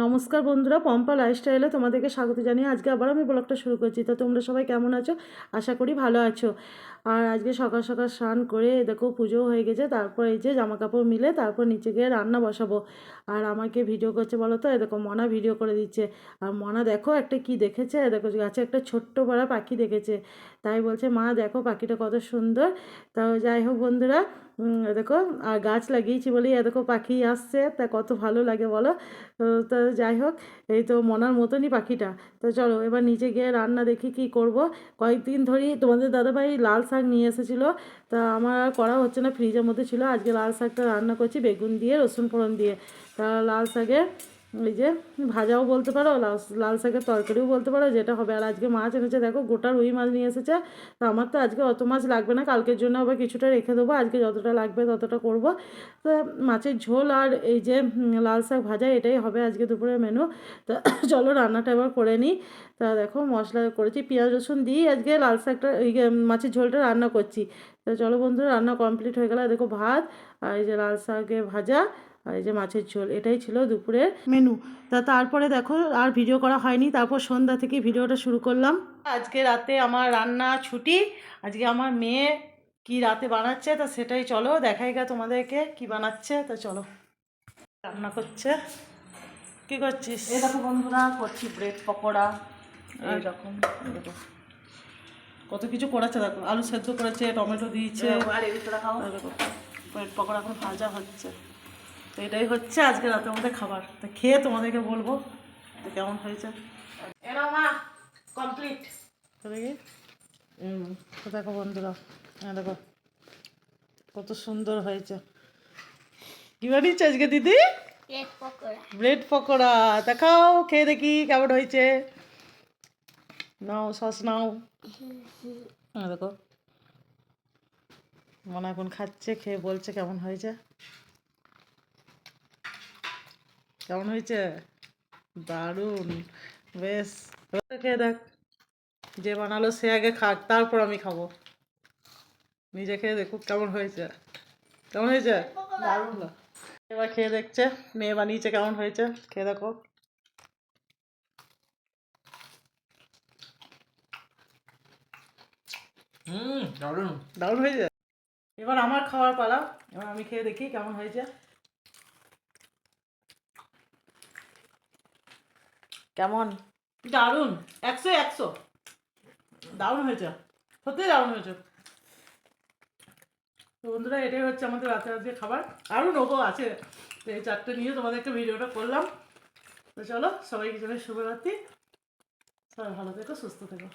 নমস্কার বন্ধুরা, পম্পা লাইফস্টাইলে তোমাদেরকে স্বাগত জানিয়ে আজকে আবার আমি ব্লগটা শুরু করছি। তো তোমরা সবাই কেমন আছো? আশা করি ভালো আছো। আর আজকে সকাল সকাল স্নান করে দেখো পুজো হয়ে গেছে, তারপর এই যে জামা কাপড় মিলে তারপর নিচে গিয়ে রান্না বসাবো। আর আমাকে ভিডিও করছে বলো তো, দেখো মনা ভিডিও করে দিচ্ছে। আর মনা দেখো একটা কি দেখেছে, দেখো গাছে একটা ছোট্ট পাড়া পাখি দেখেছে, তাই বলছে মা দেখো পাখিটা কত সুন্দর। তাও যাই হোক বন্ধুরা, দেখো আর গাছ লাগিয়েছি বলেই দেখো পাখি আসছে, তা কত ভালো লাগে বলো। তো যাই হোক, এই তো মনার মতনই পাখিটা। তো চলো এবার নিচে গিয়ে রান্না দেখি কি করব। কয়েকদিন ধরেই তোমাদের দাদাভাই লাল শাক নিয়ে এসেছিলো, তা আমার আর করা হচ্ছে না, ফ্রিজের মধ্যে ছিল। আজকে লাল শাকটা রান্না করছি বেগুন দিয়ে রসুন ফোড়ন দিয়ে। তা লাল শাকের এই যে ভাজাও বলতে পারো, লাল শাকের তরকারিও বলতে পারো, যেটা হবে। আর আজকে মাছ এনেছে দেখো, গোটা রুই মাছ নিয়ে এসেছে। তো আমার তো আজকে অত মাছ লাগবে না, কালকের জন্য আবার কিছুটা রেখে দেবো, আজকে যতটা লাগবে ততটা করব। তো মাছের ঝোল আর এই যে লাল শাক ভাজা, এটাই হবে আজকে দুপুরের মেনু। তা চলো রান্নাটা এবার করে নিই। তা দেখো মশলা করেছি, পেঁয়াজ রসুন দিয়ে আজকে লাল শাকটা এই মাছের ঝোলটা রান্না করছি। তো চলো বন্ধুরা, রান্না কমপ্লিট হয়ে গেল। দেখো ভাত আর এই যে লাল শাকের ভাজা আর এই যে মাছের ঝোল, এটাই ছিল দুপুরের মেনু। তা তারপরে দেখো আর ভিডিও করা হয়নি, তারপর সন্ধ্যা থেকে ভিডিওটা শুরু করলাম। আজকে রাতে আমার রান্না ছুটি। আজকে আমার মেয়ে কি রাতে বানাচ্ছে, তা সেটাই চলো দেখাই গা তোমাদেরকে কি বানাচ্ছে। তা চলো, রান্না করছে। কি করছিস? এই দেখো বন্ধুরা, করছি ব্রেড পকোড়া। এইরকম দেখো কত কিছু করেছে, দেখো আলু সেদ্ধ করেছে, টমেটো দিয়েছে। আর এদিকে খাও। দেখো ব্রেড পকোড়া এখন ভাজা হচ্ছে। তো এটাই হচ্ছে আজকে রাতের মধ্যে খাবার। তো খেয়ে তোমাদেরকে বলবো তো কেমন হয়েছে। এরা মা কমপ্লিট। দেখি তো দেখো বন্ধুরা, দেখো কত সুন্দর হয়েছে। কি বানিয়েছে আজকে দিদি? ব্রেড পকোড়া। দেখাও খেয়ে দেখি কেমন হয়েছে। নাও সস নাও। দেখো মনে এখন খাচ্ছে, খেয়ে বলছে কেমন হয়েছে। কেমন হয়েছে? দারুণ, বেশ। খেয়ে দেখ, যে বানালো সে আগে খাক, তারপর আমি খাবো। নিজে খেয়ে দেখুক কেমন হয়েছে। কেমন হয়েছে? দারুণ। এবার খেয়ে দেখছে মেয়ে বানিয়েছে কেমন হয়েছে, খেয়ে দেখো। দারুণ দারুণ হয়েছে। এবার আমার খাওয়ার পালা, এবার আমি খেয়ে দেখি কেমন হয়েছে। কেমন? দারুণ, 100-100। দারুণ হয়েছে, সত্যি দারুণ হয়েছে। তো বন্ধুরা, এটাই হচ্ছে আমাদের রাতে আজকে খাবার। আরও নেবো আছে, তো এই চারটে নিয়ে তোমাদেরকে ভিডিওটা করলাম। তো চলো সবাইকে জানাই শুভরাত্রি। সবাই ভালো থেকো, সুস্থ থেকো।